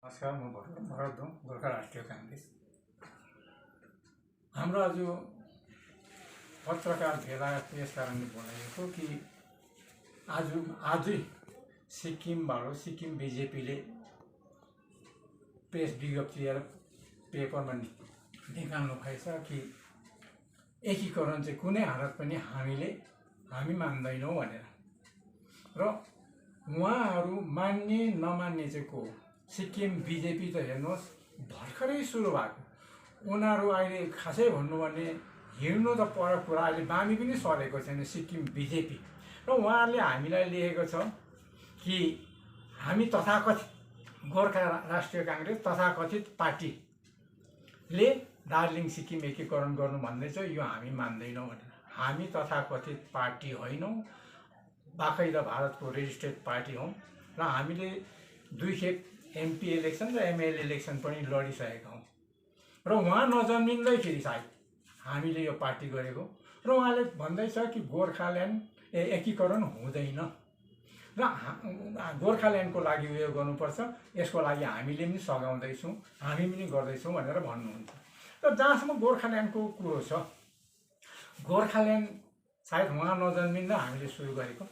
नमस्कार, म भरत दोङ, गोर्खा राष्ट्रिय काङ्ग्रेस। हाम्रो आज पत्रकार भेला यस कारणले बोलाएको कि आजै सिक्किम बिजेपीले प्रेस विज्ञप्ति दिएर पेपरमा निकाल्नु भएछ कि एकीकरण चाहिँ कुनै हालत पनि हामी मान्दैनौँ भनेर। र उहाँहरू मान्ने नमान्ने चाहिँ को हो? सिक्किम बिजेपी त हेर्नुहोस् भर्खरै सुरु भएको, उनीहरू अहिले खासै भन्नु भने हिँड्नु त पर कुरा, अहिले बामी पनि सरेको छैन सिक्किम बिजेपी। र उहाँहरूले हामीलाई लेखेको छ कि हामी तथाकथित गोर्खा राष्ट्रिय काङ्ग्रेस तथाकथित पार्टीले दार्जिलिङ सिक्किम एकीकरण गर्नु भन्दैछ, यो हामी मान्दैनौँ भनेर। हामी तथाकथित पार्टी होइनौँ, बाकाइदा भारतको रेजिस्टर्ड पार्टी हौँ र हामीले 2 खेप एमपी इलेक्सन र एमएलए इलेक्सन पनि लडिसकेका हौँ। र उहाँ नजन्मिँदैखेरि सायद हामीले यो पार्टी गरेको। र उहाँले भन्दैछ कि गोर्खाल्यान्ड एकीकरण हुँदैन र गोर्खाल्यान्डको लागि उयो गर्नुपर्छ, यसको लागि हामीले पनि सघाउँदैछौँ, हामी पनि गर्दैछौँ भनेर भन्नुहुन्छ। र जहाँसम्म गोर्खाल्यान्डको कुरो छ, गोर्खाल्यान्ड सायद उहाँ नजन्मिँदा हामीले सुरु गरेको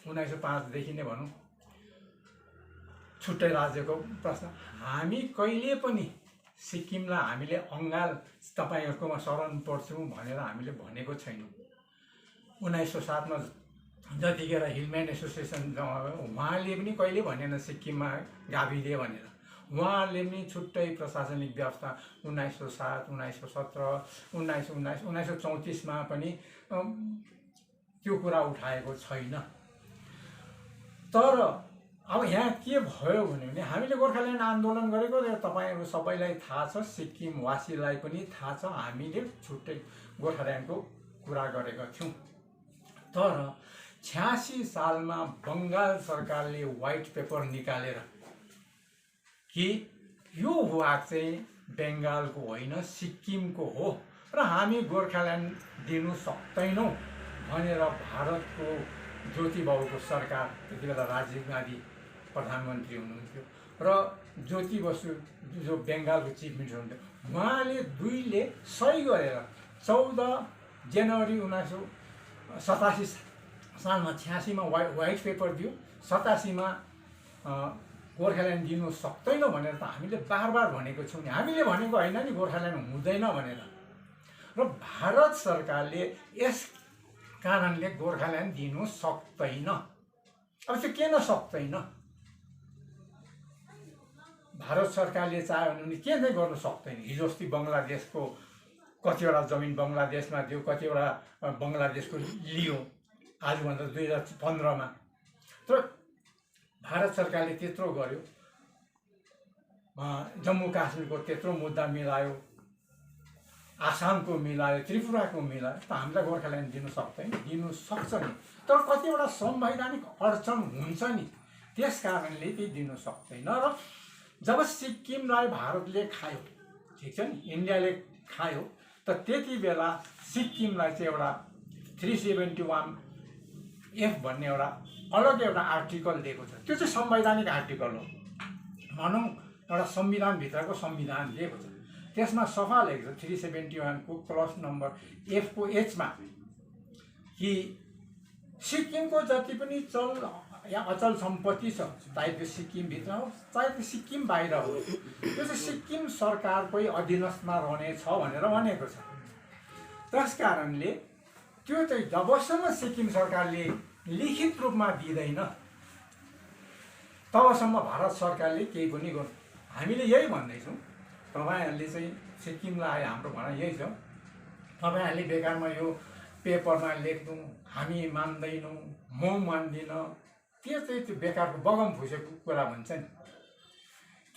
1905देखि नै भनौँ छुट्टै राज्यको प्रश्न। हामी कहिले पनि सिक्किमलाई हामीले अङ्गाल तपाईँहरूकोमा शरण पर्छौँ भनेर हामीले भनेको छैनौँ। 1907मा जतिखेर हिलम्यान एसोसिएसन उहाँले पनि कहिले भनेन सिक्किममा गाभिदिए भनेर। उहाँहरूले पनि छुट्टै प्रशासनिक व्यवस्था 1907, 1917, 1934मा पनि त्यो कुरा उठाएको छैन। तर अब यहाँ के भयो भने हामीले गोर्खाल्यान्ड आन्दोलन गरेको तपाईँहरू सबैलाई थाहा छ, सिक्किमवासीलाई पनि थाहा छ, हामीले छुट्टै गोर्खाल्यान्डको कुरा गरेका थियौँ। तर 86 सालमा बङ्गाल सरकारले व्हाइट पेपर निकालेर कि यो भाग चाहिँ बङ्गालको होइन सिक्किमको हो र हामी गोर्खाल्यान्ड दिनु सक्दैनौँ भनेर भारतको ज्योति बाबुको सरकार, त्यति बेला राजीव गान्धी प्रधानमन्त्री हुनुहुन्थ्यो र ज्योति बसु जो बङ्गालको चिफ मिनिस्टर हुनुहुन्थ्यो, उहाँले दुईले सही गरेर 14 जनवरी 1987 सालमा 86मा व्हाइट पेपर दियो, 87मा गोर्खाल्यान्ड दिनु सक्दैन भनेर त हामीले बार भनेको छौँ नि। हामीले भनेको होइन नि गोर्खाल्यान्ड हुँदैन भनेर। र भारत सरकारले यस कारणले गोर्खाल्यान्ड दिनु सक्दैन। अब चाहिँ किन सक्दैन? भारत सरकारले चाह्यो भने के चाहिँ गर्नु सक्दैन। हिजो अस्ति बङ्गलादेशको कतिवटा जमिन बङ्गलादेशमा दियो, कतिवटा बङ्गलादेशको लियो आजभन्दा 2015मा। तर भारत सरकारले त्यत्रो गर्यो, जम्मू काश्मीरको त्यत्रो मुद्दा मिलायो, आसामको मिलायो, त्रिपुराको मिलायो, त हामीलाई गोर्खाल्यान्ड दिनु सक्दैन? दिनु सक्छ नि, तर कतिवटा संवैधानिक अडचन हुन्छ नि, त्यस कारणले त्यो दिनु सक्दैन। र जब सिक्किमलाई भारतले खायो, ठिक छ नि, इन्डियाले खायो, त त्यति बेला सिक्किमलाई चाहिँ एउटा 371F भन्ने एउटा अलग एउटा आर्टिकल दिएको छ। त्यो चाहिँ संवैधानिक आर्टिकल हो, भनौँ एउटा संविधानभित्रको संविधान दिएको छ। त्यसमा सफा लेखेको छ 371 को क्लज नम्बर F को H मा कि सिक्किमको जति पनि चल या अचल सम्पत्ति छ, चाहे त्यो सिक्किमभित्र होस् चाहे त्यो सिक्किम बाहिर होस्, त्यो चाहिँ सिक्किम सरकारकै अधीनस्थमा रहनेछ भनेर भनेको छ। त्यस कारणले त्यो चाहिँ जबसम्म सिक्किम सरकारले लिखित रूपमा दिँदैन तबसम्म भारत सरकारले केही पनि गर्नु। हामीले यही भन्दैछौँ, तपाईँहरूले चाहिँ सिक्किमलाई हाम्रो भनाइ यही छ, तपाईँहरूले बेकारमा यो पेपरमा लेख्नु हामी मान्दैनौँ, म मान्दिनँ, त्यो चाहिँ त्यो बेकारको बगम फुसेको कुरा भन्छ नि।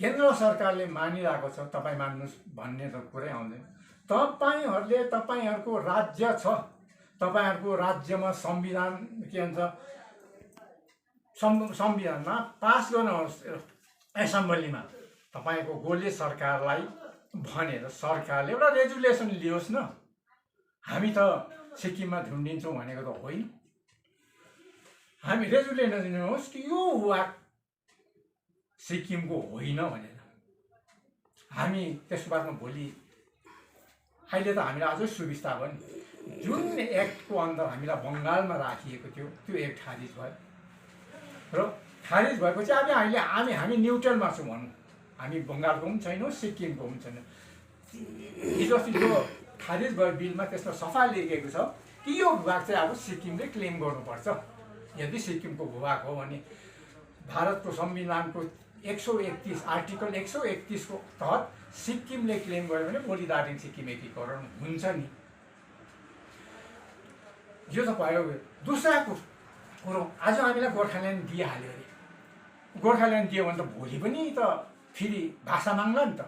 केन्द्र सरकारले मानिरहेको छ, तपाईँ मान्नुहोस् भन्ने त कुरै आउँदैन। तपाईँहरूले तपाईँहरूको राज्य छ, तपाईँहरूको राज्यमा संविधान के भन्छ, संविधानमा पास गर्नुहोस् एसेम्बलीमा, तपाईँको गोले सरकारलाई भनेर सरकारले एउटा रेजुलेसन लियोस् न। हामी त सिक्किममा झुन्डिन्छौँ भनेको त होइन। हामी रेजुलेसन दिनुहोस् कि यो सिक्किमको होइन भनेर। हामी त्यसको बादमा भोलि अहिले त हामीलाई अझै सुविस्ता भयो नि, जुन एक्टको अन्डर हामीलाई बङ्गालमा राखिएको थियो त्यो एक्ट खारिज भयो र खारिज भएपछि अब हामी न्युट्रलमा छौँ भनौँ। हामी बङ्गालको पनि छैनौँ, सिक्किमको पनि छैनौँ। हिजो अस्ति जो खारिज भयो बिलमा त्यसमा सफा लेखेको छ कि यो भूभाग चाहिँ अब सिक्किमले क्लेम गर्नुपर्छ। यदि सिक्किमको भूभाग हो भने भारतको संविधानको 131 आर्टिकल 131 को तहत सिक्किमले क्लेम गर्यो भने भोलि दार्जिलिङ सिक्किम एकीकरण हुन्छ नि। यो त भयो। दोस्रो कुरो, आज हामीलाई गोर्खाल्यान्ड दिइहाल्यो अरे। गोर्खाल्यान्ड दियो भने त भोलि पनि त फेरि भाषा माग्ला नि त।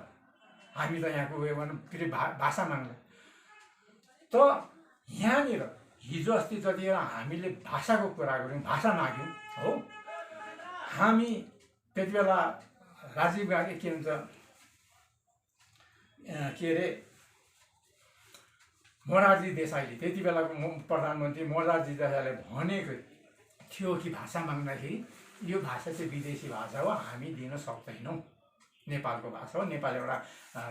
हामी त यहाँको उयो भनौँ फेरि भाषा माग्ला त। यहाँनिर हिजो अस्ति जतिखेर हामीले भाषाको कुरा गऱ्यौँ, भाषा माग्यौँ हो, हामी त्यति बेला राजीव गान्धी के भन्छ के अरे मोरारजी देसाईले, त्यति बेलाको प्रधानमन्त्री मोरारजी देसाईले भनेको थियो कि भाषा माग्दाखेरि यो भाषा चाहिँ विदेशी भाषा हो, हामी दिन सक्दैनौँ, नेपालको भाषा हो, नेपाल एउटा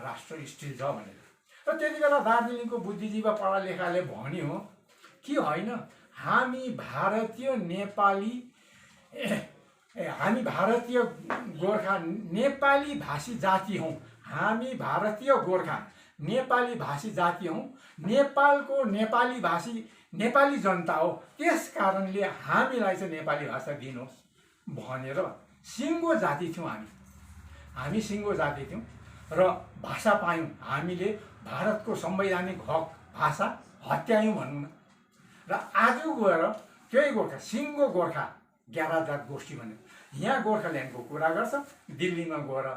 राष्ट्र स्थिर छ भनेर। र त्यति बेला दार्जिलिङको बुद्धिजीवी पढा लेखाले भन्यो कि होइन, हामी भारतीय नेपाली हामी भारतीय गोर्खा नेपाली भाषी जाति हौँ, हामी भारतीय गोर्खा नेपाली भाषी जाति हौँ, नेपालको नेपाली भाषी नेपाली जनता हो, त्यस कारणले हामीलाई चाहिँ नेपाली भाषा दिनुहोस् भनेर सिङ्गो जाति थियौँ। हामी सिङ्गो जाति थियौँ र भाषा पायौँ। हामीले भारतको संवैधानिक हक भाषा हत्यायौँ भनौँ न। र आज गएर त्यही गोर्खा सिङ्गो गोर्खा 11 जात गोष्ठी भन्यो। यहाँ गोर्खाल्यान्डको कुरा गर्छ, दिल्लीमा गएर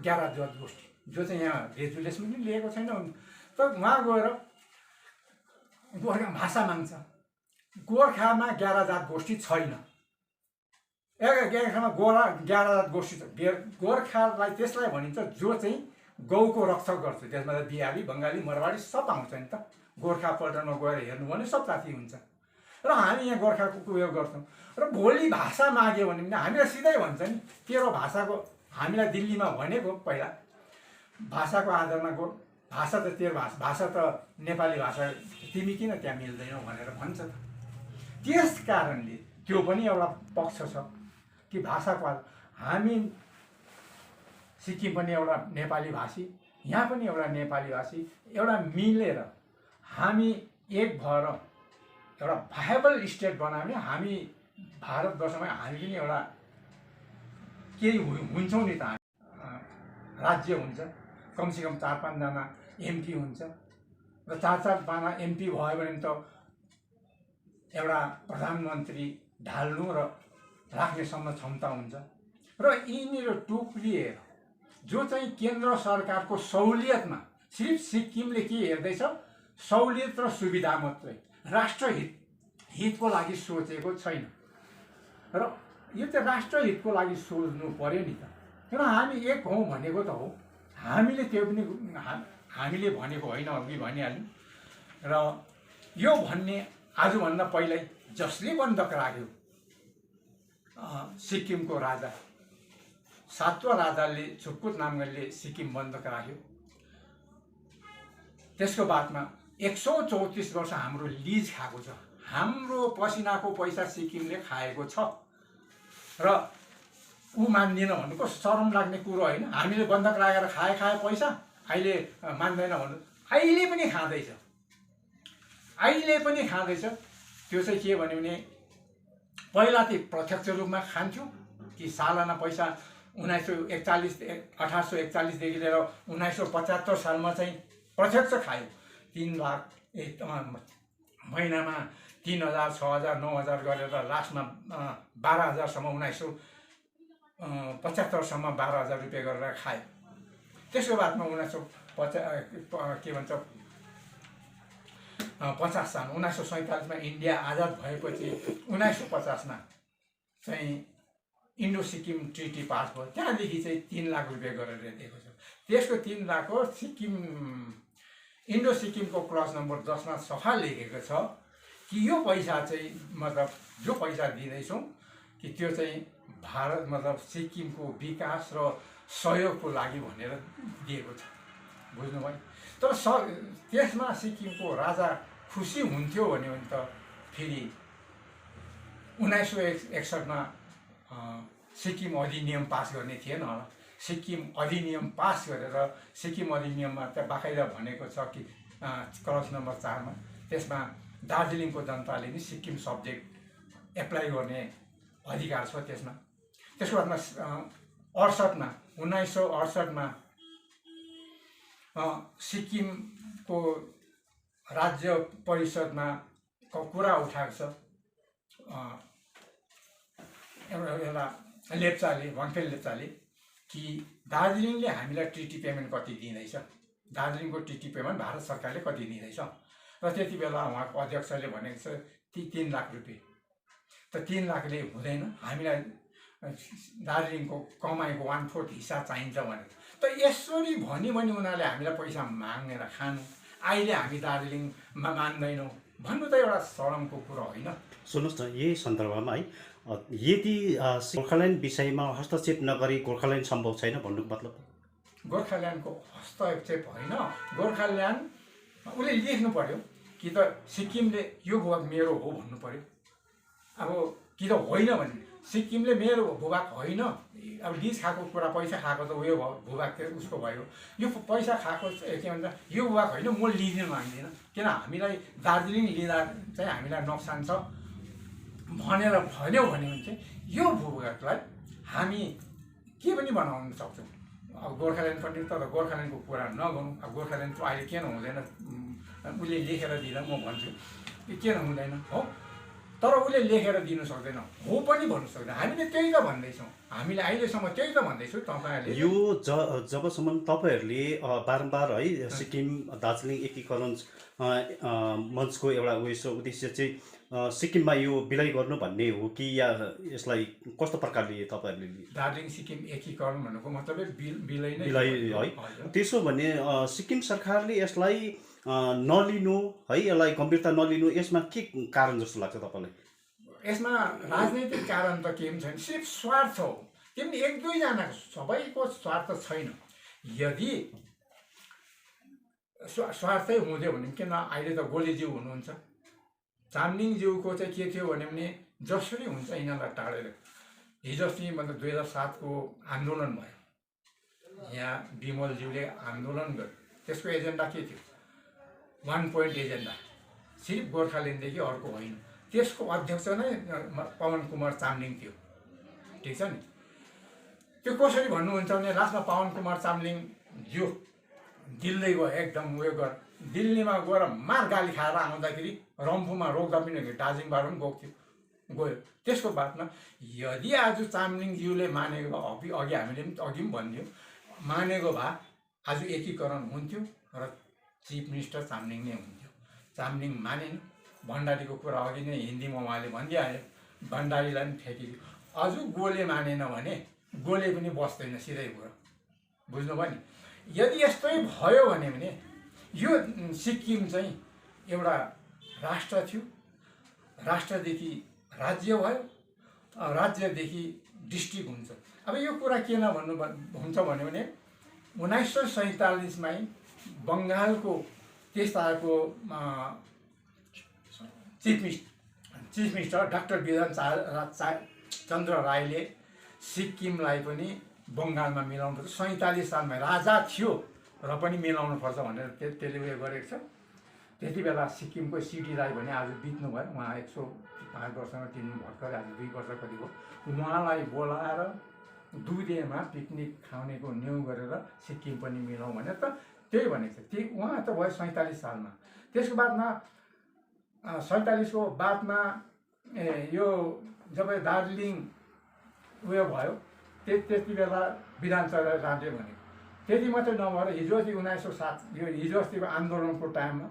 11 जात गोष्ठी, जो चाहिँ यहाँ रेजुलेसन पनि लिएको छैन। त वहाँ गएर गोर्खा भाषा माग्छ। गोर्खामा 11 जात गोष्ठी छैन। गोर्खामा 11 जात गोष्ठी छ। गोर्खालाई त्यसलाई भनिन्छ जो चाहिँ गौको रक्षक गर्छ। त्यसमा त बिहारी, बङ्गाली, मरवाडी सब आउँछ नि त। गोर्खा पल्टनमा गएर हेर्नु भने सब जाति हुन्छ। र हामी यहाँ गोर्खाको उयो गर्छौँ। र भोलि भाषा माग्यो भने हामीलाई सिधै भन्छ नि, तेरो भाषाको, हामीलाई दिल्लीमा भनेको पहिला भाषाको आधारमा भाषा त तेरो भाषा त नेपाली भाषा, तिमी किन त्यहाँ मिल्दैनौ भनेर भन्छ त। त्यस कारणले त्यो पनि एउटा पक्ष छ कि भाषाको हामी सिक्किम पनि एउटा नेपाली भाषी, यहाँ पनि एउटा नेपाली भाषी, एउटा मिलेर हामी एक भएर एउटा भायबल स्टेट बनायो भने हामी भारतवर्षमा हामी पनि एउटा केही हुन्छौँ नि त। राज्य हुन्छ, कमसेकम 4-5 जना एमपी हुन्छ र 4-4 एमपी भयो भने त एउटा प्रधानमन्त्री ढाल्नु र राख्नेसम्म क्षमता हुन्छ। र यिनीहरू टुक्रिएर जो चाहिँ केन्द्र सरकारको सहुलियतमा, सिर्फ सिक्किमले के हेर्दैछ, सहुलियत र सुविधा मात्रै, राष्ट्रहितको लागि सोचेको छैन। र यो चाहिँ राष्ट्रहितको लागि सोच्नु पर्यो नि त। किन हामी एक हौँ भनेको त हो, हामीले त्यो पनि हामीले भनेको होइन, अघि भनिहाल्यौँ। र यो भन्ने आजभन्दा पहिल्यै जसले बन्धक राख्यो, सिक्किमको राजा, 7वां राजाले छुटपुट नामगढले सिक्किम बन्धक राख्यो। त्यसको बादमा 134 वर्ष हाम्रो लिज खाएको छ। हाम्रो पसिनाको पैसा सिक्किमले खाएको छ र ऊ मान्दैन भन्नुको शरम लाग्ने कुरो होइन। हामीले बन्धक राखेर खाए पैसा, अहिले मान्दैन भन्नु, अहिले पनि खाँदैछ, अहिले पनि खाँदैछ। त्यो चाहिँ के भन्यो भने पहिला चाहिँ प्रत्यक्ष रूपमा खान्थ्यो कि सालाना पैसा 1841 देखि लिएर 1975 सालमा चाहिँ प्रत्यक्ष खायो। 3 लाख महिनामा 3000, 6000, 9000 गरेर लास्टमा 12000सम्म 1975 सम्म 12000 रुपियाँ गरेर खायो। त्यसको बादमा 50 साल 1947 मा इन्डिया आजाद भएपछि 1950 चाहिँ इन्डो सिक्किम ट्रिटी पास भयो। त्यहाँदेखि चाहिँ 3 लाख रुपियाँ गरेर दिएको छ। त्यसको 3 लाख हो सिक्किम, इन्डो सिक्किमको क्लज नम्बर 10 मा सफा लेखेको छ कि यो पैसा चाहिँ मतलब जो पैसा दिँदैछौँ कि त्यो चाहिँ भारत मतलब सिक्किमको विकास र सहयोगको लागि भनेर दिएको छ, बुझ्नुभयो। तर त्यसमा सिक्किमको राजा खुसी हुन्थ्यो भने त फेरि 1961मा सिक्किम अधिनियम पास गर्ने थिएन होला। सिक्किम अधिनियम पास गरेर सिक्किम अधिनियममा त्यहाँ बाकाइदा भनेको छ कि क्लज नम्बर 4मा त्यसमा दार्जिलिङको जनताले नि सिक्किम सब्जेक्ट एप्लाई गर्ने अधिकार छ त्यसमा। त्यसको बादमा 1968मा सिक्किमको राज्य परिषदमा कुरा उठाएको छ एउटा लेप्चाले, वाङखेल लेप्चाले कि दार्जिलिङले हामीलाई ट्रिटी पेमेन्ट कति दिँदैछ, दार्जिलिङको ट्रिटी पेमेन्ट भारत सरकारले कति दिँदैछ। र त्यति बेला उहाँको अध्यक्षले भनेको छ 3 लाख रुपियाँ। त 3 लाखले हुँदैन, हामीलाई दार्जिलिङको कमाइको 1/4 हिस्सा चाहिन्छ भनेर। त यसरी भनी उनीहरूले हामीलाई पैसा मागेर खानु, अहिले हामी दार्जिलिङमा मान्दैनौँ भन्नु त एउटा शरमको कुरा होइन। सुन्नुहोस् न, यही सन्दर्भमा है यदि गोर्खाल्यान्ड विषयमा हस्तक्षेप नगरी गोर्खाल्यान्ड सम्भव छैन भन्नुको मतलब? गोर्खाल्यान्डको हस्तक्षेप होइन, गोर्खाल्यान्ड उसले लेख्नु पर्यो कि त सिक्किमले यो भूभाग मेरो हो भन्नु पर्यो। अब कि त होइन भने सिक्किमले मेरो भूभाग होइन, अब लिज खाएको कुरा पैसा खाएको त उयो भयो, भूभाग उसको भयो। यो पैसा खाएको के भन्छ यो भूभाग होइन, म लिन माग्दिनँ, किन हामीलाई दार्जिलिङ लिँदा चाहिँ हामीलाई नोक्सान छ भनेर भन्यो भने चाहिँ यो भूभागलाई हामी के पनि बनाउन सक्छौँ। अब गोर्खाल्यान्ड पनि तर गोर्खाल्यान्डको कुरा नगरौँ। अब गोर्खाल्यान्ड अहिले किन हुँदैन उसले लेखेर दिँदा म भन्छु किन हुँदैन हो, तर उसले लेखेर दिनु सक्दैन, हो पनि भन्नु सक्दैन। हामीले त्यही त भन्दैछौँ, हामीले अहिलेसम्म त्यही त भन्दैछौँ। तपाईँहरूले यो जबसम्म तपाईँहरूले बारम्बार है सिक्किम दार्जिलिङ एकीकरण मञ्चको एउटा उद्देश्य चाहिँ सिक्किममा यो विलय गर्नु भन्ने हो कि या यसलाई कस्तो प्रकारले तपाईँहरूले? दार्जिलिङ सिक्किम एकीकरण भन्नुको मतलबै विलय है। त्यसो भने सिक्किम सरकारले यसलाई नलिनु है, यसलाई गम्भीरता नलिनु, यसमा के कारण जस्तो लाग्छ तपाईँलाई? यसमा राजनैतिक कारण त केही पनि छैन, सिर्फ स्वार्थ हो। त्यो पनि 1-2 जनाको, सबैको स्वार्थ छैन। यदि स्वार्थै हुँदै भने किन अहिले त गोलेज्यू हुनुहुन्छ, चामलिङज्यूको चाहिँ के थियो भने जसरी हुन्छ यिनीहरूलाई टाढेर हिजो अस्ति मतलब 2007को आन्दोलन भयो, यहाँ विमलज्यूले आन्दोलन गर्यो, त्यसको एजेन्डा के थियो? 1 पोइन्ट एजेन्डा, सिर्फ गोर्खाल्यान्डदेखि अर्को होइन। त्यसको अध्यक्ष नै पवन कुमार चामलिङ थियो, ठिक छ नि। त्यो कसरी भन्नुहुन्छ भने लास्टमा पवन कुमार चामलिङ ज्यू दिल्ली गयो, एकदम उयो गर दिल्लीमा गएर मार गाली खाएर आउँदाखेरि रम्फूमा रोक्दा पनि दार्जिलिङबाट पनि गयो। त्यसको बादमा यदि आज चामलिङज्यूले मानेको अघि हामीले पनि अघि पनि भनिदियो, मानेको भए आज एकीकरण हुन्थ्यो र चिफ मिनिस्टर चामलिङ नै हुन्थ्यो। चामलिङ मानेन, भण्डारीको कुरा अघि नै हिन्दीमा उहाँले भनिदिइहाल्यो, भण्डारीलाई पनि फ्याँकिदियो। आज गोले मानेन भने गोले पनि बस्दैन, सिधै कुरा, बुझ्नुभयो नि। यदि यस्तै भयो भने यो सिक्किम चाहिँ एउटा राष्ट्र थियो, राष्ट्रदेखि राज्य भयो, राज्यदेखि डिस्ट्रिक्ट हुन्छ। अब यो कुरा किन हुन्छ भने 1947मै बङ्गालको त्यस तारको चिफ मिनिस्टर डाक्टर बिधान चन्द्र राईले सिक्किमलाई पनि बङ्गालमा मिलाउनु पर्छ। 47 सालमा राजा थियो र पनि मिलाउनु पर्छ भनेर त्यसले उयो गरेको छ। त्यति बेला सिक्किमको सिडी राई भने आज बित्नु भयो, उहाँ 105 वर्षमा तिर्नु भर्खर आज 2 वर्ष कति भयो। उहाँलाई बोलाएर दुधेमा पिकनिक खानेको न्यु गरेर सिक्किम पनि मिलाउँ भनेर त त्यही भनेको छ। त्यही उहाँ त भयो 47 सालमा। त्यसको बादमा 47 को बादमा यो जब दार्जिलिङ उयो भयो त्यति बेला विधानसभा राज्य भनेको। त्यति मात्रै नभएर हिजो अस्ति 1907 यो हिजो अस्तिको आन्दोलनको टाइममा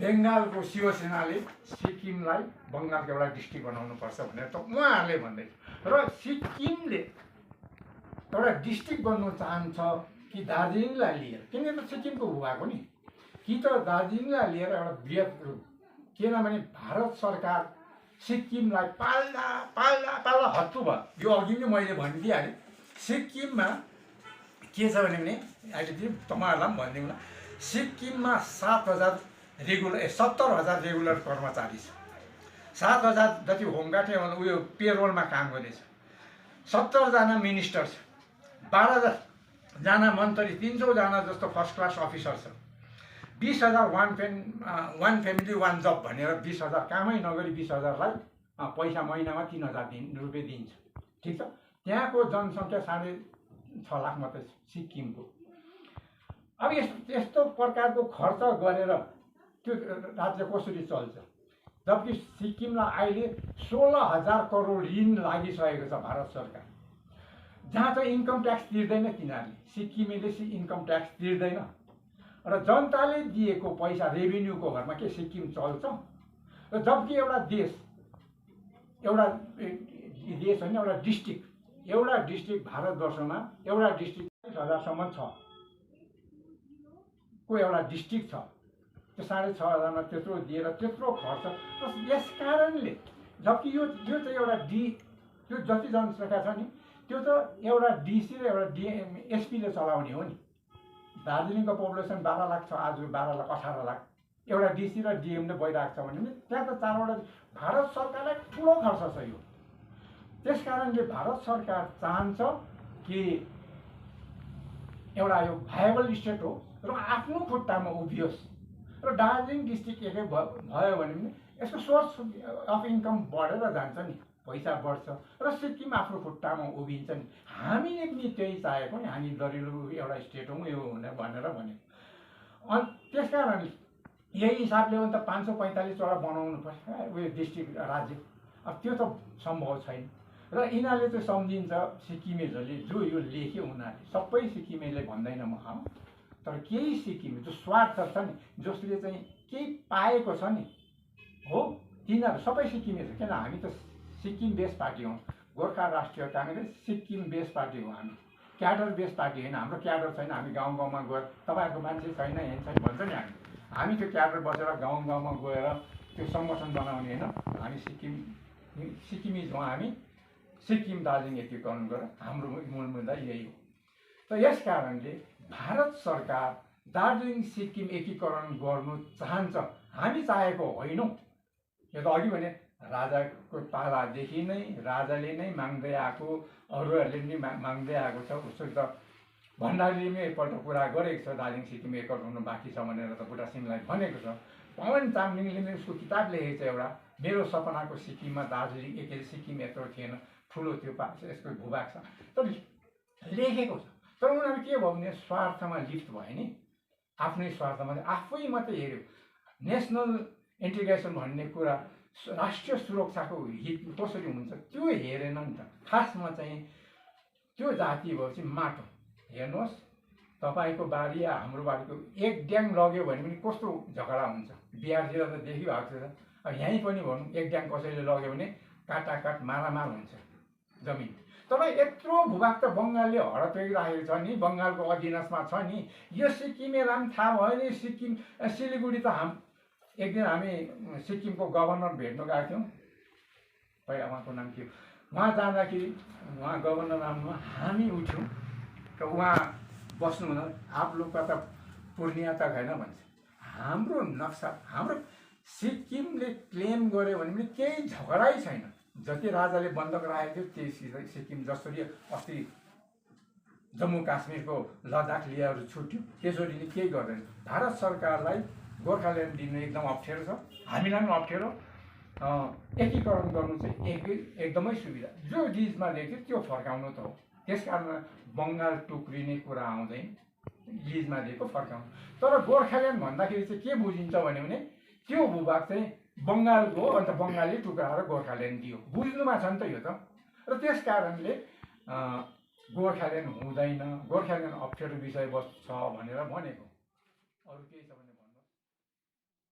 बङ्गालको शिवसेनाले सिक्किमलाई बङ्गालको एउटा डिस्ट्रिक्ट बनाउनुपर्छ भनेर त उहाँहरूले भन्दैछ। र सिक्किमले एउटा डिस्ट्रिक्ट बन्नु चाहन्छ कि दार्जिलिङलाई लिएर, किनकि त सिक्किमको भूभाग हो नि, कि त दार्जिलिङलाई लिएर एउटा बृहत रूप, किनभने भारत सरकार सिक्किमलाई पाल्दा पाल्दा पाल्दा हत्तु भयो। यो अघि नै मैले भनिदिइहालेँ। सिक्किममा के छ भने अहिले तपाईँहरूलाई पनि भनिदिउँ ल, सिक्किममा 70,000 रेगुलर कर्मचारी छ। 7,000 जति होमगार्ड उयो पेरोलमा काम गर्नेछ। 70जना मिनिस्टर छ। 12जना मन्त्री, 300 जना जस्तो फर्स्ट क्लास अफिसर छ। 20,000 वान फ्यामिली वान जब भनेर 20,000 कामै नगरी 20,000लाई पैसा महिनामा 3,000 रुपियाँ दिन्छ। ठिक छ। त्यहाँको जनसङ्ख्या 6.5 लाख मात्रै छ सिक्किमको। अब यस्तो प्रकारको खर्च गरेर त्यो राज्य कसरी चल्छ? जबकि सिक्किमलाई अहिले 16,000 करोड ऋण लागिसकेको छ भारत सरकार, जहाँ चाहिँ इन्कम ट्याक्स तिर्दैन तिनीहरूले। सिक्किमेले इन्कम ट्याक्स तिर्दैन र जनताले दिएको पैसा रेभिन्यूको घरमा के सिक्किम चल्छ? र जबकि एउटा देश होइन, एउटा डिस्ट्रिक्ट भारतवर्षमा एउटा डिस्ट्रिक्ट 40,000सम्म छ को एउटा डिस्ट्रिक्ट छ। त्यो 6,500मा त्यत्रो दिएर त्यत्रो खर्च। यस कारणले जबकि यो चाहिँ एउटा त्यो जति जनसङ्ख्या छ नि त्यो त एउटा डिसी र एउटा एसपीले चलाउने हो नि। दार्जिलिङको पपुलेसन 12 लाख छ, आज 18 लाख। एउटा डिसी र डिएमले भइरहेको छ भने त्यहाँ त 4वटा। भारत सरकारलाई ठुलो खर्च छ यो। त्यस कारणले भारत सरकार चाहन्छ कि एउटा यो भायबल स्टेट हो र आफ्नो खुट्टामा उभियोस्। र दार्जिलिङ डिस्ट्रिक्ट एकै भयो भने यसको सोर्स अफ इन्कम बढेर जान्छ नि, पैसा बढ्छ र सिक्किम आफ्नो खुट्टामा उभिन्छ नि। हामीले पनि त्यही चाहेको नि, हामी दरिलो एउटा स्टेट हौँ यो भनेर भनेको। अनि त्यस कारणले यही हिसाबले हो भने त 545वटा बनाउनु पर्छ उयो डिस्ट्रिक्ट राज्य। अब त्यो त सम्भव छैन। र यिनीहरूले चाहिँ सम्झिन्छ सिक्किमेजहरूले, जो यो लेख्यो उनीहरूले सबै सिक्किमेले भन्दैन म, तर केही सिक्किमे जो स्वार्थ छ नि, जसले चाहिँ केही पाएको छ नि हो, तिनीहरू सबै सिक्किमे छ। किन हामी त सिक्किम बेस पार्टी हौँ। गोर्खा राष्ट्रिय काङ्ग्रेस सिक्किम बेस पार्टी हो। हामी क्याडर बेस पार्टी होइन। हाम्रो क्याडर छैन। हामी गाउँ गाउँमा गएर तपाईँहरूको मान्छे छैन हेन छैन भन्छ नि, हामी त्यो क्याडर बसेर गाउँ गाउँमा गएर त्यो सङ्गठन बनाउने होइन। हामी सिक्किमिज हौँ। हामी सिक्किम दार्जिलिङ एकीकरण गरेर हाम्रो मूल मुद्दा यही हो। त यस कारणले भारत सरकार दार्जिलिङ सिक्किम एकीकरण गर्नु चाहन्छ। हामी चाहेको होइनौँ। यो त अघि भने राजाको पालादेखि नै राजाले नै माग्दै आएको, अरूहरूले पनि माग्दै आएको छ। उसो त भण्डारीले पनि एकपल्ट कुरा गरेको छ दार्जिलिङ सिक्किम एकीकरण हुनु बाँकी छ भनेर त बुढा सिंहलाई भनेको छ। पवन चामलिङले पनि उसको किताब लेखेको छ एउटा, मेरो सपनाको सिक्किममा दार्जिलिङ एकै सिक्किम यत्रो थिएन, ठुलो थियो यसको भूभाग छ तर लेखेको छ। तर उनीहरू के भयो भने स्वार्थमा लिप्त भयो नि, आफ्नै स्वार्थमा आफै मात्रै हेऱ्यो। नेसनल इन्टिग्रेसन भन्ने कुरा राष्ट्रिय सुरक्षाको हित कसरी हुन्छ त्यो हेरेन नि त। खासमा चाहिँ त्यो जाति भएपछि माटो हेर्नुहोस्, तपाईँको बारी या हाम्रो बारीको एक ड्याङ लग्यो भने पनि कस्तो झगडा हुन्छ। बिहारतिर त देखिरहेको छ। अब यहीँ पनि भनौँ, एक ड्याङ कसैले लग्यो भने काटाकाट मारामार हुन्छ जमिन। तर यत्रो भूभाग त बङ्गालले हडपेगिराखेको छ नि, बङ्गालको अधीनमा छ नि। यो सिक्किमेलाई पनि थाहा भयो नि। सिक्किम सिलिगुडी त एक दिन हामी सिक्किमको गभर्नर भेट्न गएको थियौँ। पहिला उहाँको नाम के हो, उहाँ जाँदाखेरि उहाँ गभर्नर नाममा हामी उठ्यौँ र उहाँ बस्नु हुँदा आप लोगका त पूर्णिया त छैन भन्छ। हाम्रो नक्सा, हाम्रो सिक्किमले क्लेम गर्यो भने पनि केही झगडै छैन। जति राजाले बन्धक राखेको थियो त्यही सिक्किम, जसरी अस्ति जम्मू काश्मीरको लद्दाख लिएर छुट्यो त्यसरी नै केही गर्दैन। भारत सरकारलाई गोर्खाल्यान्ड दिनु एकदम अप्ठ्यारो छ, हामीलाई पनि अप्ठ्यारो। एकीकरण गर्नु चाहिँ एकदमै सुविधा। जो लिजमा लेख्यो त्यो फर्काउनु त हो। त्यस कारण बङ्गाल टुक्रिने कुरा आउँदैन, लिजमा दिएको फर्काउनु। तर गोर्खाल्यान्ड भन्दाखेरि चाहिँ के बुझिन्छ भने त्यो भूभाग चाहिँ बङ्गालको, अन्त बङ्गालले टुक्राएर गोर्खाल्यान्ड दियो, बुझ्नुमा छ नि त यो त। र त्यस कारणले गोर्खाल्यान्ड हुँदैन, गोर्खाल्यान्ड अप्ठ्यारो विषयवस्तु छ भनेर भनेको। अरू केही छ भने